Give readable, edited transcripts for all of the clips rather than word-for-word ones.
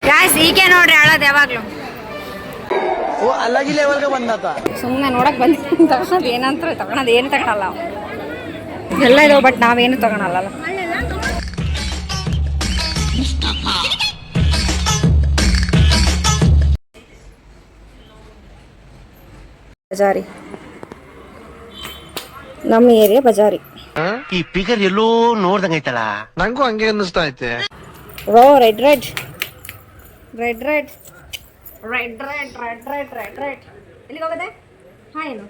Guys ಈಕೆ ನೋಡ್ರಿ ಅಳೋದು ಯಾವಾಗ್ಲೂ अलग ही लेवल का बंदा था. ಸುಮ್ಮನೆ ನೋಡಕ್ ಬಂದು ತಗೊಳೋದು ಏನಂತ ತಗೊಳೋದು ಏನು ತಗೊಳಲ್ಲ ಎಲ್ಲ ಇದಾವೆ ಬಟ್ ನಾವೇನು ತಗೊಳಲ್ಲ. ಬಜಾರಿ ನಮ್ಮ ಏರಿಯಾ ಬಜಾರಿ. ಈ ಫಿಗರ್ ಎಲ್ಲೋ ನೋಡ್ದಂಗೈತಲ್ಲ. ನಂಗೂ ಹಂಗೆ ಅನ್ನಿಸ್ತಾ ಐತೆ. Red red red red red red red red red red ಎಲ್ಲಿಗೆ ಹೋಗೋದೆ? ಹಾಯ್ ಏನು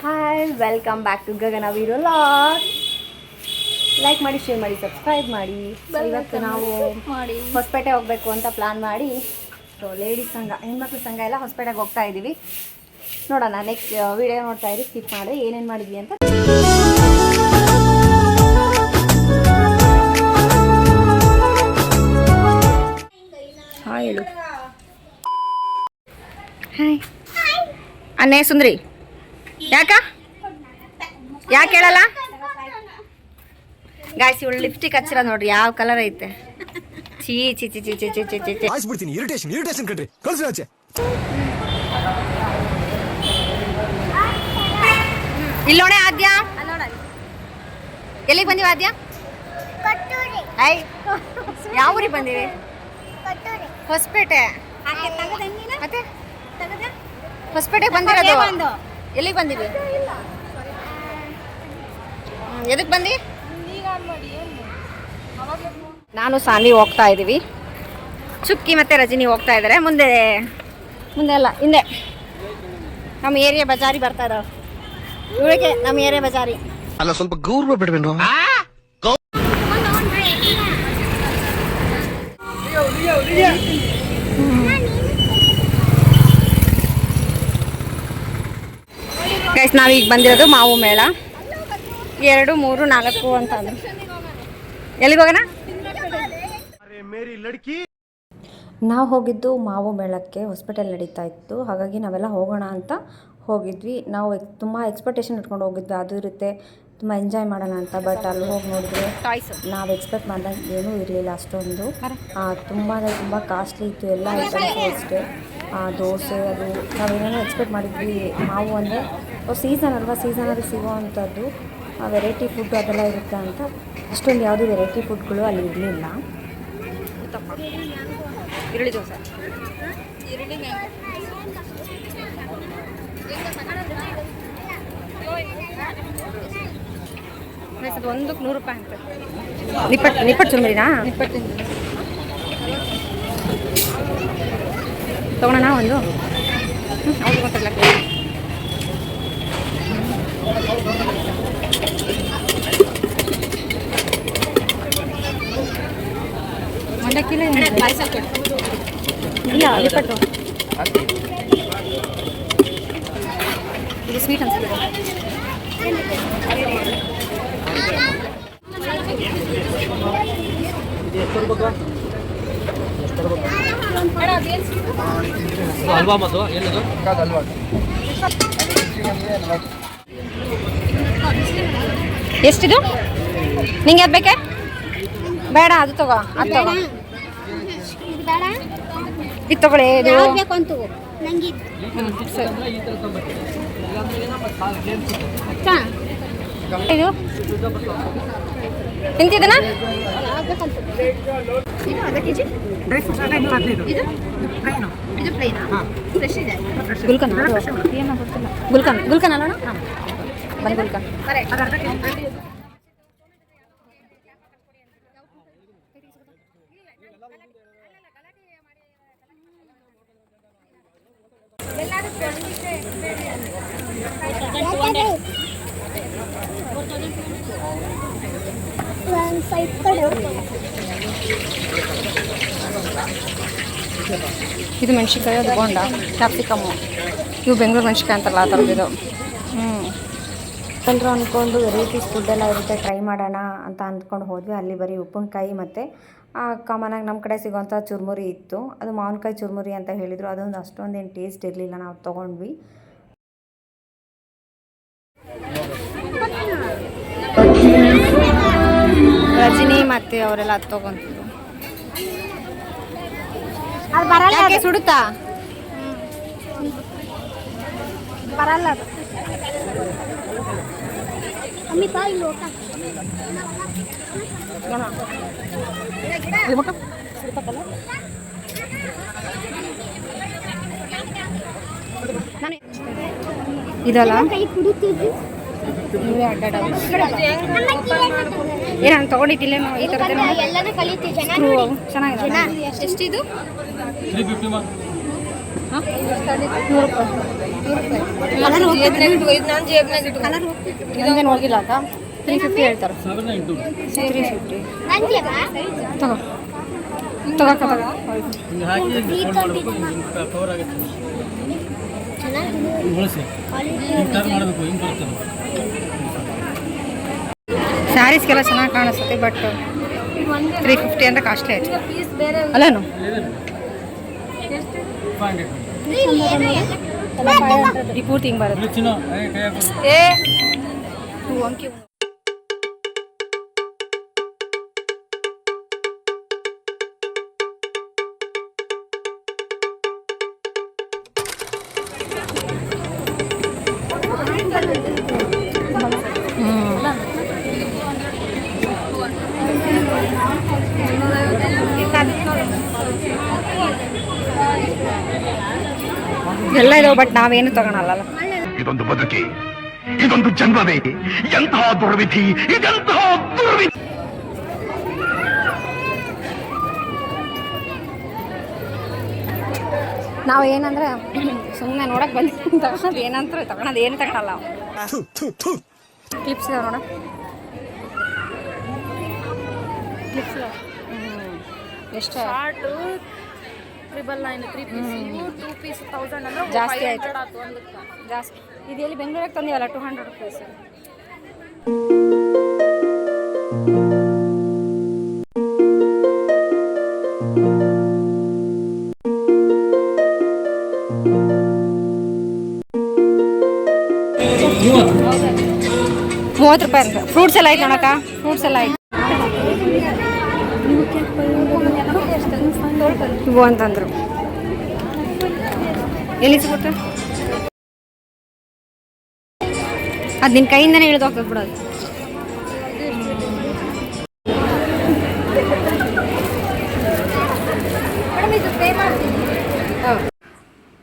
hi, welcome back to Gagana ವೀರೋ ಲಾಗ್. ಲೈಕ್ ಮಾಡಿ, ಶೇರ್ ಮಾಡಿ, ಸಬ್ಸ್ಕ್ರೈಬ್ ಮಾಡಿ. ಇವತ್ತು ನಾವು ಹೊಸಪೇಟೆ ಹೋಗಬೇಕು ಅಂತ ಪ್ಲಾನ್ ಮಾಡಿ, ಸೊ ಲೇಡೀಸ್ ಸಂಘ, ಹೆಣ್ಮಕ್ಳ ಸಂಘ ಎಲ್ಲ ಹೊಸಪೇಟೆಗೆ ಹೋಗ್ತಾ ಇದ್ದೀವಿ. ನೋಡೋಣ, ನೆಕ್ಸ್ಟ್ ವಿಡಿಯೋ ನೋಡ್ತಾ ಇರಿ, ಸ್ಕಿಪ್ ಮಾಡಿ ಏನೇನು ಮಾಡಿದ್ವಿ ಅಂತ. ಹಾಯ್ ಹೇಳು. ಹಾಯ್ ಅನ್ನೇ ಸುಂದ್ರಿ. ಯಾಕೆ ಹೇಳಲ್ಲ ಗಾಯ್ಸ್? ಇವಳು ಲಿಪ್ಸ್ಟಿಕ್ ಹಚ್ಚಿರ ನೋಡ್ರಿ, ಯಾವ ಕಲರ್ ಐತೆ. ಚೀ ಚಿ ಚಿ ಚಿ ಚಿ ಚಿ ಚಿ ಚಿ ಆಯ್ಸ್ಬಿಡ್ತೀನಿ. ಇರಿಟೇಷನ್ ಕಣ್ರಿ, ಕಳ್ಸಿ ಆಚೆ. ಇಲ್ಲೋಣೆ ಆದ್ಯ, ಎಲ್ಲಿಗೆ ಬಂದಿವಿ ಆದ್ಯ? ಐ ಯಾವ ಊರಿಗೆ ಬಂದಿವಿ? ಹೊಸಪೇಟೆ. ಮತ್ತೆ ಹೊಸಪೇಟೆಗೆ ಬಂದಿರೋದು. ಎಲ್ಲಿಗೆ ಬಂದಿವಿ? ಎದಕ್ಕೆ ಬಂದಿ? ನಾನು ಸಾನ್ವಿ ಹೋಗ್ತಾ ಇದ್ದೀವಿ, ಚುಕ್ಕಿ ಮತ್ತು ರಜನಿ ಹೋಗ್ತಾ ಇದ್ದಾರೆ. ಮುಂದೆ ಅಲ್ಲ, ಹಿಂದೆ ನಮ್ಮ ಏರಿಯಾ ಬಜಾರಿ ಬರ್ತಾ ಇದ್ದಾವೆ. ಇವಳಿಗೆ ನಮ್ಮ ಏರಿಯಾ ಬಜಾರಿ ಅಲ್ಲ, ಸ್ವಲ್ಪ ಗೌರವ ಬಿಡ್ಬೇನು. ಗೈಸ್, ನಾವೀಗ ಬಂದಿರೋದು ಮಾವು ಮೇಳ. 2, 3, 4 ಅಂತ ಅಂದ್ರು. ಎಲ್ಲಿಗೆ ಹೋಗೋಣ? ನಾವು ಹೋಗಿದ್ದು ಮಾವು ಮೇಳಕ್ಕೆ, ಹಾಸ್ಪಿಟಲ್ ನಡೀತಾ ಇತ್ತು. ಹಾಗಾಗಿ ನಾವೆಲ್ಲ ಹೋಗೋಣ ಅಂತ ಹೋಗಿದ್ವಿ. ನಾವು ತುಂಬ ಎಕ್ಸ್ಪೆಕ್ಟೇಷನ್ ಇಟ್ಕೊಂಡು ಹೋಗಿದ್ವಿ, ಅದು ಇರುತ್ತೆ, ತುಂಬ ಎಂಜಾಯ್ ಮಾಡೋಣ ಅಂತ. ಬಟ್ ಅಲ್ಲಿ ಹೋಗಿ ನೋಡಿದ್ರೆ ನಾವು ಎಕ್ಸ್ಪೆಕ್ಟ್ ಮಾಡಿದಂಗೆ ಏನೂ ಇರಲಿಲ್ಲ ಅಷ್ಟೊಂದು. ತುಂಬ ಅಂದರೆ ತುಂಬ ಕಾಸ್ಟ್ಲಿ ಇತ್ತು ಎಲ್ಲ ಐಟಮ್ಸು ಅಷ್ಟೇ. ದೋಸೆ, ಅದು ನಾವೇನೇನೋ ಎಕ್ಸ್ಪೆಕ್ಟ್ ಮಾಡಿದ್ವಿ. ಮಾವು ಅಂದರೆ ಸೀಸನ್ ಅಲ್ವಾ, ಸೀಸನಲ್ಲಿ ಸಿಗೋ ಅಂಥದ್ದು ವೆರೈಟಿ ಫುಡ್ ಅದೆಲ್ಲ ಇರುತ್ತೆ ಅಂತ. ಅಷ್ಟೊಂದು ಯಾವುದೂ ವೆರೈಟಿ ಫುಡ್ಗಳು ಅಲ್ಲಿ ಇರಲಿಲ್ಲ. ಈರುಳ್ಳಿ ದೋಸೆ, ಅದು ಒಂದಕ್ಕೆ 100 ರೂಪಾಯಿ ಅಂತ. ನಿಪ್ಪಟ್ಟು ಚುರುಮುರಿನಾ? ತಗೊಳ್ಳೋಣ ಒಂದು. ಅವ್ರಿಗೆ ಗೊತ್ತಾಗಲ್ಲ. ಮಂಡಕ್ಕಿಲ್ಲ ಇಲ್ಲ, ನಿಪ್ಪಟ್ಟು ಇದು ಸ್ವೀಟ್ ಅನ್ಸುತ್ತೆ. ಎಷ್ಟಿದು? ನಿಂಗೆ ಯಾವ್ದು ಬೇಕೆ? ಬೇಡ, ಅದು ತಗೋ, ಅದು ತಗೋ, ಇದು ತಗೊಳ್ಳಿ. ಇದು ಇದು ತಿಂತಿದ್ದನ? ಗುಲ್ಕನ್ ಗುಲ್ಕನ್ ಅಲ್ಲೋಣ, ಬಂದು ಗುಲ್ಕನ್. ಇದು ಮೆಣಸಿನ್ಕಾಯಿ, ಅದು ಬೋಂಡ, ಕ್ಯಾಪ್ಸಿಕಮ್ಮು, ಇವು ಬೆಂಗಳೂರು ಮೆಣಸಿನ್ಕಾಯಿ ಅಂತಾರಲ್ಲ ಆ ಥರದ್ದು. ಎಲ್ಲರೂ ಅಂದ್ಕೊಂಡು ವೆರೈಟೀಸ್ ಫುಡ್ ಎಲ್ಲ ಇರುತ್ತೆ, ಟ್ರೈ ಮಾಡೋಣ ಅಂತ ಅಂದ್ಕೊಂಡು ಹೋದ್ವಿ. ಅಲ್ಲಿ ಬರೀ ಉಪ್ಪಿನಕಾಯಿ ಮತ್ತು ಕಾಮನಾಗಿ ನಮ್ಮ ಕಡೆ ಸಿಗೋವಂಥ ಚುರುಮುರಿ ಇತ್ತು. ಅದು ಮಾವಿನಕಾಯಿ ಚುರುಮುರಿ ಅಂತ ಹೇಳಿದರು. ಅದೊಂದು ಅಷ್ಟೊಂದೇನು ಟೇಸ್ಟ್ ಇರಲಿಲ್ಲ. ನಾವು ತೊಗೊಂಡ್ವಿ. ರಜನಿ ಮತ್ತು ಅವರೆಲ್ಲ ಅದು ತೊಗೊಂತಿದ್ರು. ಯಾಕೆ ಸುಡುತ್ತಾ? ಬರಲ್ಲ ಅದು. ಅಮ್ಮಿ ಬಾ ಇಲ್ಲಿ ಹೋಗ. ಇದಲ್ಲ ಕೈ ಕುಡಿತಿದ್ವಿ. ನಾನು ತಗೊಂಡಿದ್ದಿಲ್ಲ ಈ ಥರದ್ದು ಎಲ್ಲಾನು ಕಲಿತೀವಿ ಜನ. ಚೆನ್ನಾಗಿದೆ. ಎಷ್ಟಿದು? 350 ಮಾ. ಇದೊಂದೇನು ಹೋಗಿಲ್ಲ ಅಕ್ಕ. 350 ಹೇಳ್ತಾರೆ. 7 350 ನಂಗೆ ಬಾ. ತಗೋ ಹಿಂಗೆ ಹಾಕಿ ಫೋಲ್ಡ್ ಮಾಡಬೇಕು, ಹಿಂಗೆ ಕವರ್ ಆಗುತ್ತೆ. ಚೆನ್ನಾಗಿದೆ. ಹಿಂಗೆ ಬಳಸಿ ಹಿಂಗೆ ಟರ್ನ್ ಮಾಡಬೇಕು, ಹಿಂಗೆ ಬರ್ತದೆ. ಸ್ಯಾರೀಸ್ಗೆಲ್ಲ ಚೆನ್ನಾಗಿ ಕಾಣಿಸುತ್ತೆ, ಬಟ್ 350 ಅಂದರೆ ಕಾಸ್ಟ್ಲಿ ಆಯ್ತು ಅಲ್ಲೇನು? 500. ಈ ಪೂರ್ತಿ ಹಿಂಗೆ ಬರುತ್ತೆ. ಚಿನ್ನ ಕೈ ಹಾಕೋದು. ಅಂಕಿ ಎಲ್ಲ ಇದಾವೆ, ಬಟ್ ನಾವೇನು ತಗೊಳಲ್ಲ. ಇದೊಂದು ಬದುಕಿ, ಇದೊಂದು ಜನ್ಮವೇ, ಎಂತಹ ದುರ್ವಿಧಿ, ಇದೆಂತಹ ದುರ್ವಿಧಿ. ನಾವು ಏನಂದ್ರೆ ಸುಮ್ಮನೆ ನೋಡಕ್ ಬಂದು ತಗೊಳೋದು, ಏನಂತಾರೆ ತಗೊಳೋದು, ಏನು ತಗೊಳಲ್ಲ. ಕ್ಲಿಪ್ಸ್ ಇದಾವೆ ನೋಡ, ಕ್ಲಿಪ್ಸ್ ಎಷ್ಟು? 999 3 ಪೀಸ್ 2 ಪೀಸ್ 1000 ಅಂದ್ರೆ ಜಾಸ್ತಿ 500 ಆಯ್ತು. ಆತು ಒಂದಕ್ಕೆ. ಜಾಸ್ತಿ. ಇದು ಎಲ್ಲಿ ಬೆಂಗಳೂರಿಗೆ ತಂದೀವಲ್ಲ, 200 ರುಪೀಸ್. ₹30 ಅಂತ. ಫ್ರೂಟ್ಸ್ ಎಲ್ಲ ಆಯ್ತು ನೋಡಕ್ಕ, ಫ್ರೂಟ್ಸ್ ಎಲ್ಲ ಆಯ್ತು. ಇವು ಅಂತಂದ್ರು. ಎಲ್ಲಿ ಸಿಗುತ್ತೆ ಅದು? ನಿನ್ನ ಕೈಯಿಂದನೇ ಇಳಿದು ಹೋಗ್ತದೆ ಬಿಡೋದು.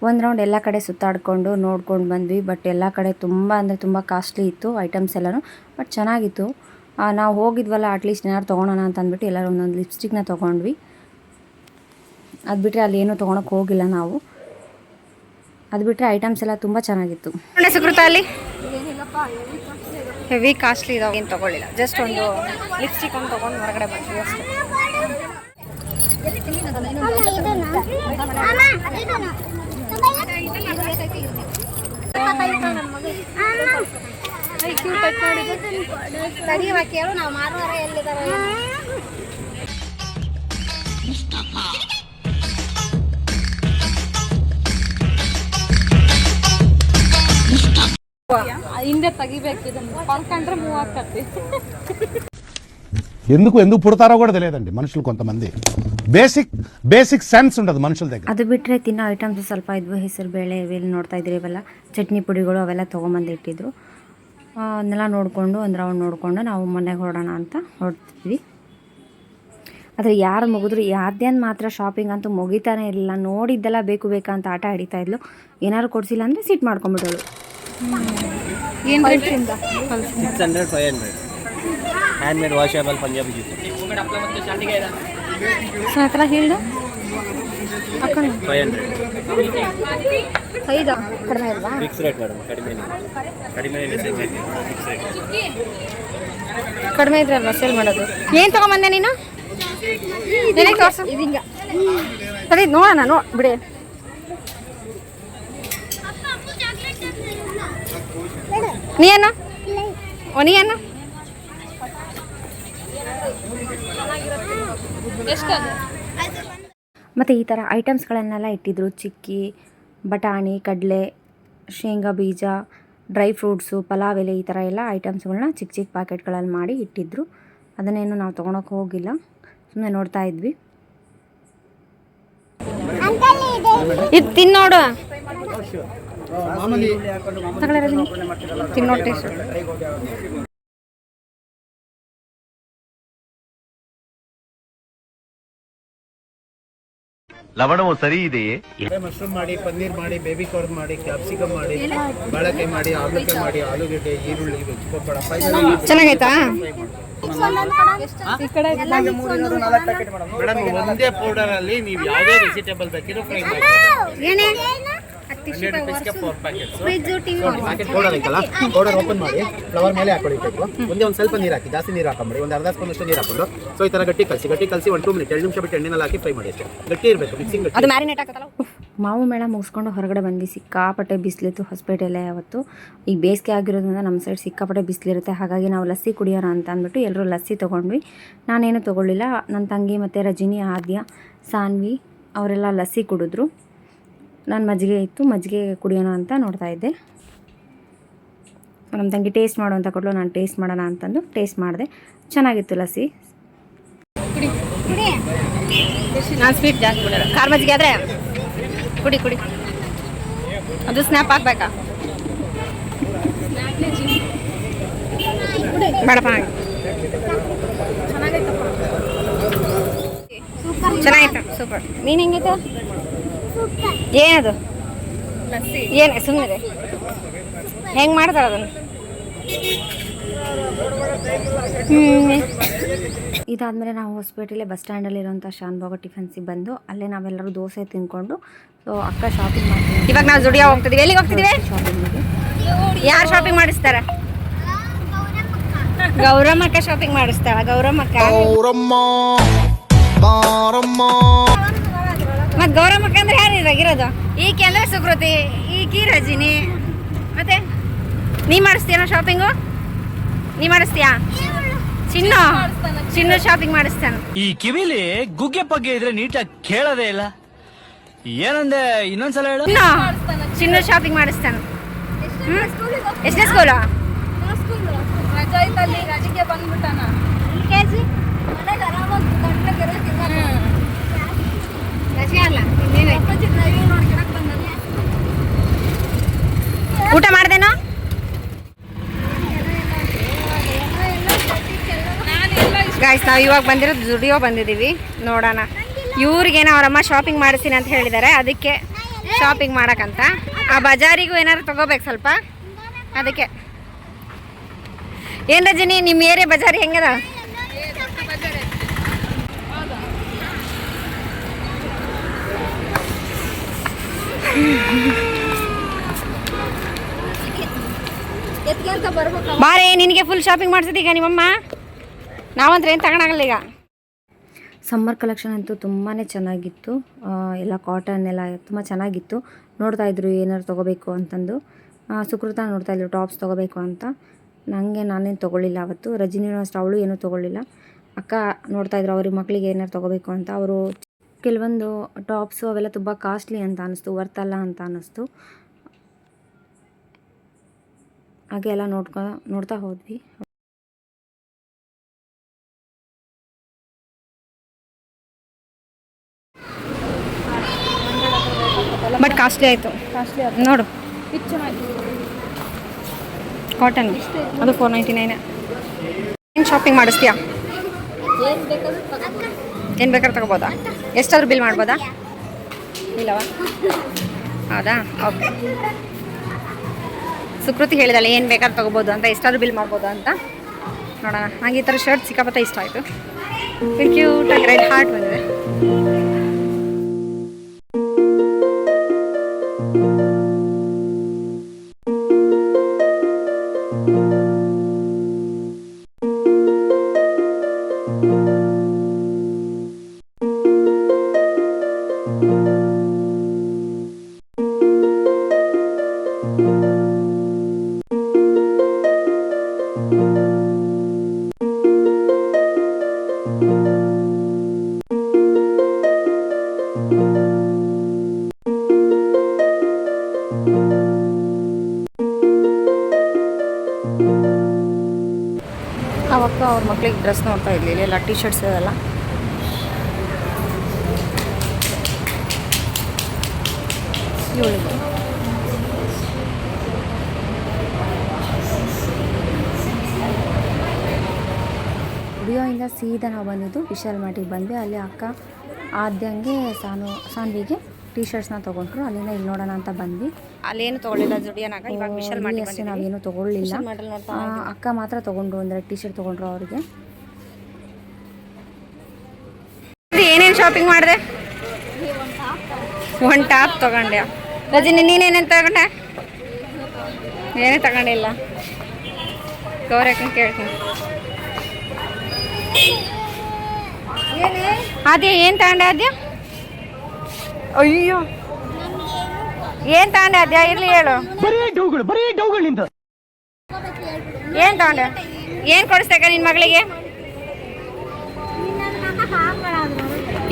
ಒಂದು ರೌಂಡ್ ಎಲ್ಲ ಕಡೆ ಸುತ್ತಾಡಿಕೊಂಡು ನೋಡ್ಕೊಂಡು ಬಂದ್ವಿ. ಬಟ್ ಎಲ್ಲ ಕಡೆ ತುಂಬ ಅಂದರೆ ತುಂಬ ಕಾಸ್ಟ್ಲಿ ಇತ್ತು ಐಟಮ್ಸ್ ಎಲ್ಲನೂ, ಬಟ್ ಚೆನ್ನಾಗಿತ್ತು. ನಾವು ಹೋಗಿದ್ವಲ್ಲ, ಅಟ್ಲೀಸ್ಟ್ ಏನಾದ್ರು ತೊಗೊಳೋಣ ಅಂತ ಅಂದ್ಬಿಟ್ಟು ಎಲ್ಲರೂ ಒಂದೊಂದು ಲಿಪ್ಸ್ಟಿಕ್ನ ತೊಗೊಂಡ್ವಿ. ಅದು ಬಿಟ್ಟರೆ ಅಲ್ಲಿ ಏನೂ ತೊಗೊಳಕ್ಕೆ ಹೋಗಿಲ್ಲ ನಾವು. ಅದು ಬಿಟ್ಟರೆ ಐಟಮ್ಸ್ ಎಲ್ಲ ತುಂಬ ಚೆನ್ನಾಗಿತ್ತು. ಸುಕೃತ ಅಲ್ಲಿ ಹೆವಿ ಕಾಸ್ಟ್ಲಿ ಇದಾವೆ, ಏನು ತೊಗೊಳ್ಳಿಲ್ಲ. ಜಸ್ಟ್ ಒಂದು ಲಿಪ್ಸ್ಟಿಕ್ ಒಂದು ತೊಗೊಂಡು ಹೊರಗಡೆ ಬಂದ್ವಿ ಅಷ್ಟೇ. ಕೇಳು ನಾವು ಮಾರುವಾರ ಎಲ್ಲಿದ್ದಾರೆ. ಹಿಂದೆ తెగిಬೇಕು, ಇದನ್ನು కొనుక్కంటే మూవ్ ఆకత్తి. ఎందుకు పుడతారో కూడా తెలియదండి మనుషులు కొంతమంది. ಬೇಸಿಕ್ ಸೆನ್ಸ್ ఉండదు ಮನುಷ್ಯರ దగ్గర. ಅದು ಬಿಟ್ಟರೆ ತಿನ್ನೋ ಐಟಮ್ಸ್ ಸ್ವಲ್ಪ ಇದ್ವು. ಹೆಸರು ಬೇಳೆ ಇವೆಲ್ಲ ನೋಡ್ತಾ ಇದ್ರಿ, ಇವೆಲ್ಲ ಚಟ್ನಿ ಪುಡಿಗಳು ಅವೆಲ್ಲ ತೊಗೊಂಬಂದು ಇಟ್ಟಿದ್ರು. ಅದನ್ನೆಲ್ಲ ನೋಡಿಕೊಂಡು ಒಂದು ರೌಂಡ್ ನೋಡಿಕೊಂಡು ನಾವು ಮನೆಗೆ ಹೊರಡೋಣ ಅಂತ ಹೊರಡ್ತಿದ್ವಿ. ಆದರೆ ಯಾರು ಮುಗಿದ್ರು ಯಾರ್ದೇನು ಮಾತ್ರ ಶಾಪಿಂಗ್ ಅಂತೂ ಮುಗಿತಾನೆ ಇರಲಿಲ್ಲ. ನೋಡಿದ್ದೆಲ್ಲ ಬೇಕು ಬೇಕಂತ ಆಟ ಹಿಡಿತಾ ಇದ್ಲು. ಏನಾದ್ರು ಕೊಡಿಸಿಲ್ಲ ಅಂದರೆ ಸಿಟ್ಟು ಮಾಡ್ಕೊಂಬಿಟ್ಟಳು. ಏನು ರೇಟ್ರಿಂದ? 600 500 ಹ್ಯಾಂಡ್ಮೇಡ್ ವಾಷೇಬಲ್ ಪಂಜಾಬಿ ಜೂತೆ ಸಾಕಲ್ಲ ಹೇಳ್ದ ಅಕ್ಕ 500 ಐದಾ? ಕಡಿಮೆ ಇಲ್ವಾ? ಫಿಕ್ಸ್ ರೇಟ್ ಮೇಡಮ್, ಕಡಿಮೆ ಫಿಕ್ಸ್ ರೇಟ್. ಕಡಿಮೆ ಇದ್ರೆ ಅಲ್ವಾ ಸೇಲ್ ಮಾಡೋದು. ಏನು ತೊಗೊಂಬಂದೆ ನೀನು? ನನಗೆ ತೋರ್ಸು. ಇದೀಗ ಸರಿ ನೋಡೋಣ, ಬಿಡಿ. ನೀ ಅನ್ನ ನೀ ಅನ್ನ ಮತ್ತು ಈ ಥರ ಐಟಮ್ಸ್ಗಳನ್ನೆಲ್ಲ ಇಟ್ಟಿದ್ರು. ಚಿಕ್ಕಿ, ಬಟಾಣಿ, ಕಡಲೆ, ಶೇಂಗಾ ಬೀಜ, ಡ್ರೈ ಫ್ರೂಟ್ಸು, ಪಲಾವ್ ಎಲೆ, ಈ ಥರ ಎಲ್ಲ ಐಟಮ್ಸ್ಗಳನ್ನ ಚಿಕ್ಕ ಚಿಕ್ಕ ಪ್ಯಾಕೆಟ್ಗಳಲ್ಲಿ ಮಾಡಿ ಇಟ್ಟಿದ್ರು. ಅದನ್ನೇನು ನಾವು ತೊಗೊಳಕ್ಕೆ ಹೋಗಿಲ್ಲ, ಸುಮ್ಮನೆ ನೋಡ್ತಾ ಇದ್ವಿ. ಇದು ತಿನ್ನೋಡು ಮಾಮೂಲಿ ತಿನ್ನೋಡು ಟೇಸ್ಟ್. ಲವಣವು ಸರಿ ಇದೆಯೇ? ಮಶ್ರೂಮ್ ಮಾಡಿ, ಪನ್ನೀರ್ ಮಾಡಿ, ಬೇಬಿ ಕಾರ್ನ್ ಮಾಡಿ, ಕ್ಯಾಪ್ಸಿಕಮ್ ಮಾಡಿ, ಬಾಳೆಕಾಯಿ ಮಾಡಿ, ಆಲೂಕಾಯಿ ಮಾಡಿ, ಆಲೂಗಡ್ಡೆ, ಈರುಳ್ಳಿ, ವೆಜ್ ಪಕೋಡ, ಚೆನ್ನಾಗೈತಾ? ಮೇಡಮ್ ಒಂದೇ ಪೌಡರ್ ಅಲ್ಲಿ ನೀವು ಯಾವುದೇ ವೆಜಿಟೇಬಲ್ ಬೇಕಿರೋ ಫ್ರೈ ಮಾಡಿ. 100 rupees ಗೆ 4 ಪ್ಯಾಕೆಟ್ಸ್. ಪ್ಯಾಕೆಟ್ ಪೌಡರ್ ಐತಲ್ಲ, ಪೌಡರ್ ಓಪನ್ ಮಾಡಿ ಫ್ಲವರ್ ಮೇಲೆ ಹಾಕೊಳ್ಳಿ. ಒಂದೇ ಒಂದು ಸ್ವಲ್ಪ ನೀರು ಹಾಕಿ, ಜಾಸ್ತಿ ನೀರು ಹಾಕೊಂಬಿಡಿ. ಒಂದು ಅರ್ಧ ಸ್ಪೂನ್ ಅಷ್ಟು ನೀರು ಹಾಕೊಂಡು ಸೊ ಈ ಥರ ಗಟ್ಟಿ ಕಲಸಿ 1 2 ಮಿನಿಟ್ 2 ನಿಮಿಷ ಬಿಟ್ಟು ಎಣ್ಣೆನಲ್ಲಿ ಹಾಕಿ ಫ್ರೈ ಮಾಡಿ. ಅಷ್ಟೇ ಗಟ್ಟಿ ಇರಬೇಕು, ಮಿಕ್ಸಿಂಗ್ ಗಟ್ಟಿ. ಅದು ಮ್ಯಾರಿನೇಟ್ ಆಗತ್ತಲ್ಲ. ಮಾವು ಮೇಳ ಮುಗಿಸ್ಕೊಂಡು ಹೊರಗಡೆ ಬಂದು ಸಿಕ್ಕಾಪಟ್ಟೆ ಬಿಸಿಲಿತ್ತು ಹೊಸಪೇಟೆಯಲ್ಲೇ. ಅವತ್ತು ಈಗ ಬೇಸಿಗೆ ಆಗಿರೋದ್ರಿಂದ ನಮ್ಮ ಸೈಡ್ ಸಿಕ್ಕಾಪಟ್ಟೆ ಬಿಸಿಲಿರುತ್ತೆ. ಹಾಗಾಗಿ ನಾವು ಲಸ್ಸಿ ಕುಡಿಯೋಣ ಅಂತ ಅಂದ್ಬಿಟ್ಟು ಎಲ್ಲರೂ ಲಸ್ಸಿ ತೊಗೊಂಡ್ವಿ. ನಾನೇನು ತೊಗೊಳ್ಳಿಲ್ಲ. ನನ್ನ ತಂಗಿ ಮತ್ತು ರಜಿನಿ, ಆದ್ಯ, ಸಾನ್ವಿ ಅವರೆಲ್ಲ ಲಸ್ಸಿ ಕುಡಿದ್ರು. ನಾನು ಮಜ್ಜಿಗೆ ಇತ್ತು, ಮಜ್ಜಿಗೆ ಕುಡಿಯೋಣ ಅಂತ ನೋಡ್ತಾ ಇದ್ದೆ. ನಮ್ಮ ತಂಗಿ ಟೇಸ್ಟ್ ಮಾಡು ಅಂತ ಕೊಡಲು, ನಾನು ಟೇಸ್ಟ್ ಮಾಡೋಣ ಅಂತಂದು ಟೇಸ್ಟ್ ಮಾಡಿದೆ. ಚೆನ್ನಾಗಿತ್ತು ಲಸ್ಸಿ. ನಾನು ಸ್ವೀಟ್ ಜಾಸ್ತಿ ಬಿಡೋಲ್ಲ. ಖಾರ ಮಜ್ಜಿಗೆ ಆದರೆ ಕುಡಿ ಕುಡಿ. ಅದು ಸ್ನ್ಯಾಪ್ ಹಾಕ್ಬೇಕಾ? ಬೇಡಪ್ಪ. ಚೆನ್ನಾಗಿತ್ತು, ಸೂಪರ್. ನೀನು ಹೆಂಗಿತ್ತು? ಏನದು? ಏನು ಸುಮ್ಮನೆ ಹೆಂಗೆ ಮಾಡ್ತಾರೆ ಅದನ್ನು? ಇದಾದಮೇಲೆ ನಾವು ಹೊಸಪೇಟೆಯಲ್ಲೇ ಬಸ್ ಸ್ಟ್ಯಾಂಡಲ್ಲಿರೋಂಥ ಶಾನ್ಭೋಗ ಟಿಫನ್ಸಿಗೆ ಬಂದು ಅಲ್ಲೇ ನಾವೆಲ್ಲರೂ ದೋಸೆ ತಿಂದ್ಕೊಂಡು ಸೊ ಅಕ್ಕ ಶಾಪಿಂಗ್ ಮಾಡ್ತೀವಿ. ಇವಾಗ ನಾವು ಜುಡಿಯೋ ಹೋಗ್ತಿದ್ದೀವಿ. ಎಲ್ಲಿಗೆ ಹೋಗ್ತಿದ್ದೀವಿ? ಶಾಪಿಂಗಿಗೆ. ಯಾರು ಶಾಪಿಂಗ್ ಮಾಡಿಸ್ತಾರ? ಗೌರಮ್ಮಕ್ಕ ಶಾಪಿಂಗ್ ಮಾಡಿಸ್ತಾಳ. ಗೌರಮ್ಮಕ್ಕ ಮತ್ತೆ ಗೌರಮ್ಮಕ್ಕ ಅಂದ್ರೆ ಯಾರು ಇರಾಗಿರೋದು? ಈಕೆ ಅಂದ್ರೆ ಸುಕೃತಿ, ಈಕಿ ರಜಿನಿ. ಮತ್ತೆ ನೀ ಮಾಡಿಸ್ತೀಯನ ಶಾಪಿಂಗು? ನೀ ಮಾಡಿಸ್ತೀಯಾ? ಚಿನ್ನು ಶಾಪಿಂಗ್ ಮಾಡಿಸ್ತಾನ. ಈ ಕಿವಿಲಿ ಗುಗ್ಗೆ ಪಗ್ಗೆ ಇದ್ರೆ ನೀಟಾಗಿ ಕೇಳೋದೇ ಇಲ್ಲ. ಏನಂದೆ ಇನ್ನೊಂದ್ಸಲ ಹೇಳು. ಚಿನ್ನು ಶಾಪಿಂಗ್ ಮಾಡಿಸ್ತಾನ. ಎಷ್ಟನೇ ಸ್ಕೂಲು? ರಜಾ ಐತಲ್ಲಿ, ರಜೆಗೆ ಬಂದ್ಬಿಟ್ಟಾನ. ಊಟ ಮಾಡ್ದೇನೋ? ಗಾಯ್ಸ್, ನಾವು ಇವಾಗ ಬಂದಿರೋದು ಜುಡಿಯೋ ಬಂದಿದ್ದೀವಿ. ನೋಡೋಣ, ಇವ್ರಿಗೇನೋ ಅವರಮ್ಮ ಶಾಪಿಂಗ್ ಮಾಡಿಸ್ತೀನಿ ಅಂತ ಹೇಳಿದ್ದಾರೆ. ಅದಕ್ಕೆ ಶಾಪಿಂಗ್ ಮಾಡೋಕ್ಕಂತ. ಆ ಬಜಾರಿಗೂ ಏನಾದ್ರು ತೊಗೋಬೇಕು ಸ್ವಲ್ಪ, ಅದಕ್ಕೆ. ಏನು ರಜನಿ, ನಿಮ್ಮ ಏರಿಯಾ ಬಜಾರಿ ಹೆಂಗದ? ಬಾರೇ, ನಿನಗೆ ಫುಲ್ ಶಾಪಿಂಗ್ ಮಾಡ್ತಿದ್ದೆ ಈಗ ನಿಮ್ಮಮ್ಮ. ನಾವಂದ್ರೆ ಏನು ತಗೊಳಾಗಲ್ಲ ಈಗ. ಸಮ್ಮರ್ ಕಲೆಕ್ಷನ್ ಅಂತೂ ತುಂಬಾ ಚೆನ್ನಾಗಿತ್ತು. ಎಲ್ಲ ಕಾಟನ್ ಎಲ್ಲ ತುಂಬ ಚೆನ್ನಾಗಿತ್ತು. ನೋಡ್ತಾ ಇದ್ರು ಏನಾದ್ರು ತೊಗೋಬೇಕು ಅಂತಂದು. ಸುಕೃತ ನೋಡ್ತಾ ಇದ್ರು ಟಾಪ್ಸ್ ತೊಗೋಬೇಕು ಅಂತ. ನಾನೇನು ತೊಗೊಳ್ಳಿಲ್ಲ ಅವತ್ತು. ರಜಿನಿನೂ ಅಷ್ಟು, ಅವಳು ಏನೂ ತೊಗೊಳ್ಳಿಲ್ಲ. ಅಕ್ಕ ನೋಡ್ತಾ ಇದ್ರು ಅವ್ರಿಗೆ ಮಕ್ಕಳಿಗೆ ಏನಾದ್ರು ತೊಗೋಬೇಕು ಅಂತ. ಅವರು ಕೆಲವೊಂದು ಟಾಪ್ಸು ಅವೆಲ್ಲ ತುಂಬ ಕಾಸ್ಟ್ಲಿ ಅಂತ ಅನ್ನಿಸ್ತು, ವರ್ತಲ್ಲ ಅಂತ ಅನ್ನಿಸ್ತು. ಹಾಗೆ ಎಲ್ಲ ನೋಡ್ತಾ ಹೋದ್ವಿ. ಬಟ್ ಕಾಸ್ಟ್ಲಿ ಆಯಿತು ನೋಡು. ಕಾಟನ್ ಅದು 499. ಏನು ಶಾಪಿಂಗ್ ಮಾಡಿಸ್ತೀಯಾ? ಏನು ಬೇಕಾದ್ರೂ ತಗೋಬೋದಾ? ಎಷ್ಟಾದ್ರೂ ಬಿಲ್ ಮಾಡ್ಬೋದಾ? ಇಲ್ಲವಾ? ಹೌದಾ? ಓಕೆ. ಸುಕೃತಿ ಹೇಳಿದಾಳೆ ಏನು ಬೇಕಾದ್ರೂ ತೊಗೋಬೋದು ಅಂತ, ಎಷ್ಟಾದ್ರೂ ಬಿಲ್ ಮಾಡ್ಬೋದು ಅಂತ. ನೋಡೋಣ. ನನಗೆ ಈ ಥರ ಶರ್ಟ್ ಸಿಕ್ಕಾಪಟ್ಟೆ ಇಷ್ಟ ಆಯಿತು. ಕ್ಯೂಟಾಗಿ ರೆಡ್ ಹಾರ್ಟ್ ಬಂದಿದೆ. ಅವಕ್ಕ ಅವ್ರ ಮಕ್ಳಿಗೆ ಡ್ರೆಸ್ ನೋಡ್ತಾ ಇರಲಿಲ್ಲ, ಎಲ್ಲ ಟಿ ಶರ್ಟ್ಸ್ ಎಲ್ಲ. ಇವಳಿಗೆ. ಸ್ಟುಡಿಯೋಯಿಂದ ಸೀದಾ ನಾವು ಬಂದಿದ್ದು ವಿಶಾಲ್ ಮಾರ್ಟಿಗೆ ಬಂದ್ವಿ. ಅಲ್ಲಿ ಅಕ್ಕ ಆದ್ಯಂಗೆ ಸಾನ್ವಿಗೆ ಟೀ ಶರ್ಟ್ಸ್ನ ತೊಗೊಂಡ್ರು. ಅಲ್ಲಿಂದ ಇಲ್ಲಿ ನೋಡೋಣ ಅಂತ ಬಂದ್ವಿ. ಅಲ್ಲೇನು ತೊಗೊಳ್ಳಿಲ್ಲ ಜುಡಿಯೋನಾಗ, ಇವಾಗ ವಿಶಾಲ್ ಮಾಡಿ ಅಷ್ಟೇ ನಾವೇನು ತೊಗೊಳ್ಳಿಲ್ಲ. ಅಕ್ಕ ಮಾತ್ರ ತೊಗೊಂಡ್ರು, ಅಂದರೆ ಟೀ ಶರ್ಟ್ ತೊಗೊಂಡ್ರು ಅವ್ರಿಗೆ. ಏನೇನು ಶಾಪಿಂಗ್ ಮಾಡಿದೆ? ಒಂದು ಟಾಪ್ ತೊಗೊಂಡೆ. ರಜನಿ ನೀನೇನೇನು ತಗೊಂಡೆ? ಏನೇ ತಗೊಂಡಿಲ್ಲ. ಗೌರಕ್ಕನ ಕೇಳ್ತೀನಿ. ಆದ್ಯ ಏನು ತಗೊಂಡೆ? ಆದ್ಯ ಅಯ್ಯೋ ಏನು ತಗೊಂಡೆ? ಆದ್ಯ ಇರ್ಲಿ ಹೇಳು. ಏನು ತಗೊಂಡೆ? ಏನು ಕೊಡಿಸ್ತೇಕ ನಿನ್ನ ಮಗಳಿಗೆ?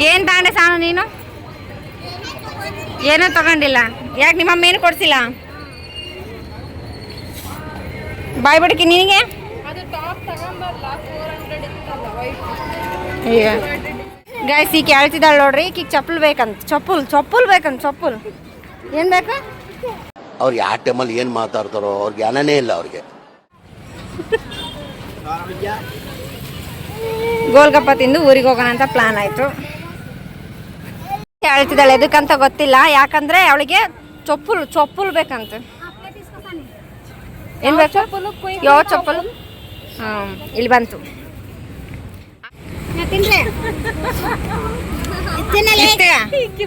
ಏನು ತಗೊಂಡೆ ಸಾನು ನೀನು? ಏನೂ ತಗೊಂಡಿಲ್ಲ. ಯಾಕೆ ನಿಮ್ಮಮ್ಮ ಏನು ಕೊಡಿಸಿಲ್ಲ? ಬಾಯ್ ಬಿಡಕ್ಕೆ ನಿನಗೆ? ಗಾಯ್ಸ್ ಈಗ ಹೇಳ್ತಿದ್ದಾಳೆ ನೋಡ್ರಿ, ಈಗ ಚಪ್ಪಲ್ ಬೇಕಂತ. ಚಪ್ಪಲ್ ಬೇಕಂತ. ಚಪ್ಪಲ್ ಏನು ಬೇಕು? ಅವ್ರು ಯಾವ ಟೈಮಲ್ಲಿ ಏನು ಮಾತಾಡ್ತಾರೋ ಅವ್ರಿಗೆ ಜ್ಞಾನನೇ ಇಲ್ಲ ಅವ್ರಿಗೆ. ಗೋಲ್ಗಪ್ಪ ತಿಂದು ಊರಿಗೆ ಹೋಗೋಣ ಅಂತ ಪ್ಲಾನ್ ಆಯಿತು. ಹೇಳ್ತಿದ್ದಾಳೆ ಎದಕ್ಕಂತ ಗೊತ್ತಿಲ್ಲ, ಯಾಕಂದರೆ ಅವಳಿಗೆ ಚಪ್ಪಲ್ ಬೇಕಂತ. ಏನು ಬೇಕು? ಯಾವ ಚಪ್ಪಲು? ಹಾಂ ಇಲ್ಲಿ ಬಂತು.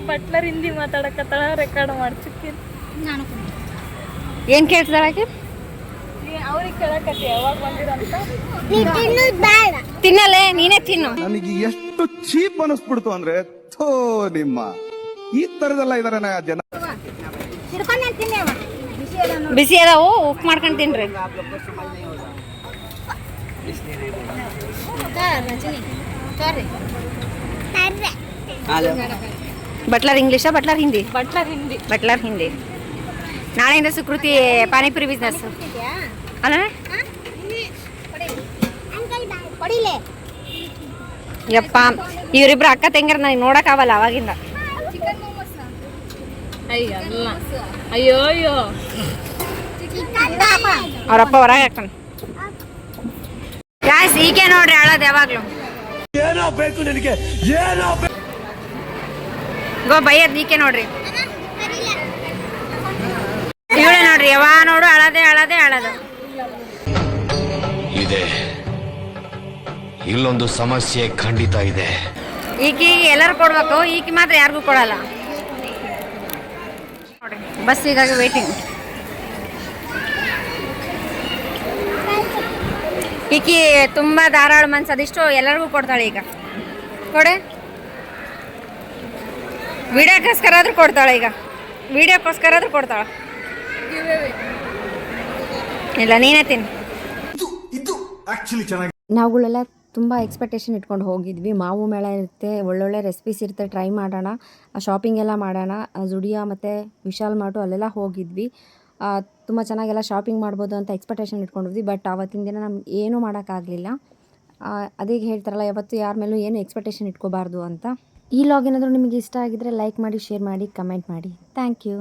ಬಟ್ಲರ್ ಹಿಂದಿ ಮಾತಾಡಕತ್ತಾಳ, ರೆಕಾರ್ಡ್ ಮಾಡ್ಚಿಕ್ಕಿನ್. ಏನು ಕೇಳ್ತಿದ್ದಾಳೆ ಆಕೆ? ಅವ್ರಿಗೆ ಕೇಳಕತ್ತಿ ಯಾವಾಗ ಬಂದಿರಂತ. ತಿನ್ನಲ್ಲೇ, ನೀನೇ ತಿನ್ನು. ನನಗೆ ಎಷ್ಟು ಚೀಪ್ ಅನಿಸ್ಬಿಡ್ತು ಅಂದ್ರೆ, ಥೋ ನಿಮ್ಮ ಈ ತರದೆಲ್ಲ ಇದಾರೆ ಜನ. ಬಿಸಿ ಅದಾವು, ಉಪ್ಪು ಮಾಡ್ಕೊಂಡು ತಿನ್ರಿ. ಬಟ್ಲರ್ ಇಂಗ್ಲೀಷಾ ಬಟ್ಲರ್ ಹಿಂದಿ? ಬಟ್ಲರ್ ಹಿಂದಿ. ನಾಳೆಯಿಂದ ಸುಕೃತಿ ಪಾನಿಪುರಿ ಬಿಸ್ನೆಸ್ ಅಲ್ಲ? ಯಪ್ಪ ಇವರಿಬ್ರು ಅಕ್ಕ ತಂಗಿರ ನನಗೆ ನೋಡೋಕ್ಕಾಗಲ್ಲ ಅವಾಗಿಂದ. ಅಯ್ಯೋ ಅಯ್ಯೋ ಅವರಪ್ಪ ಹೊರಗೆ ಹಾಕ್ತಾನೆ. ಗಾಯ್ಸ್ ಈಕೆ ನೋಡ್ರಿ ಅಳೋದು ಯಾವಾಗ್ಲೂ. ಏನೋ ಬೇಕು ನಿನಗೆ, ಏನೋ ಗೋ ಬೈಯದ್ ಈಕೆ ನೋಡ್ರಿ. ಇವಳೆ ನೋಡ್ರಿ ಯಾವ ನೋಡು ಅಳದೆ ಇದೆ, ಇಲ್ಲೊಂದು ಸಮಸ್ಯೆ ಖಂಡಿತ ಇದೆ. ಈಕಿ ಎಲ್ಲರೂ ಕೊಡ್ಬೇಕು, ಈಕಿ ಮಾತ್ರ ಯಾರಿಗೂ ಕೊಡಲ್ಲ. ನೋಡ್ರಿ ಬಸ್ಸಿಗಾಗಿ ವೇಟಿಂಗ್. ಈಕಿ ತುಂಬ ಧಾರಾಳ ಮನ್ಸು, ಅದಿಷ್ಟು ಎಲ್ಲರಿಗೂ ಕೊಡ್ತಾಳೆ. ಈಗ ಕೊಡೆ, ವಿಡಿಯೋಕ್ಕೋಸ್ಕರ ಆದ್ರೂ ಕೊಡ್ತಾಳೆ. ಈಗ ವಿಡಿಯೋಕ್ಕೋಸ್ಕರ ಆದ್ರೂ ಕೊಡ್ತಾಳೆ. ಇಲ್ಲ ನೀನೇ ತಿನ್ನು. ನಾವುಗಳೆಲ್ಲ ತುಂಬ ಎಕ್ಸ್ಪೆಕ್ಟೇಷನ್ ಇಟ್ಕೊಂಡು ಹೋಗಿದ್ವಿ. ಮಾವು ಮೇಳ ಇರುತ್ತೆ, ಒಳ್ಳೊಳ್ಳೆ ರೆಸಿಪೀಸ್ ಇರುತ್ತೆ, ಟ್ರೈ ಮಾಡೋಣ, ಶಾಪಿಂಗ್ ಎಲ್ಲ ಮಾಡೋಣ. ಜುಡಿಯೋ ಮತ್ತು ವಿಶಾಲ್ ಮಾರ್ಟು ಅಲ್ಲೆಲ್ಲ ಹೋಗಿದ್ವಿ. ತುಂಬ ಚೆನ್ನಾಗೆಲ್ಲ ಶಾಪಿಂಗ್ ಮಾಡ್ಬೋದು ಅಂತ ಎಕ್ಸ್ಪೆಕ್ಟೇಷನ್ ಇಟ್ಕೊಂಡಿದ್ವಿ. ಬಟ್ ಆವತ್ತಿನ ದಿನ ನಮ್ಗೆ ಏನೂ ಮಾಡೋಕ್ಕಾಗಲಿಲ್ಲ. ಅದೇ ಹೇಳ್ತಾರಲ್ಲ, ಯಾವತ್ತೂ ಯಾರ ಮೇಲೂ ಏನು ಎಕ್ಸ್ಪೆಕ್ಟೇಷನ್ ಇಟ್ಕೋಬಾರ್ದು ಅಂತ. ಈ ಲಾಗ್ ಏನಾದರೂ ನಿಮಗೆ ಇಷ್ಟ ಆಗಿದ್ದರೆ ಲೈಕ್ ಮಾಡಿ, ಶೇರ್ ಮಾಡಿ, ಕಮೆಂಟ್ ಮಾಡಿ. Thank you.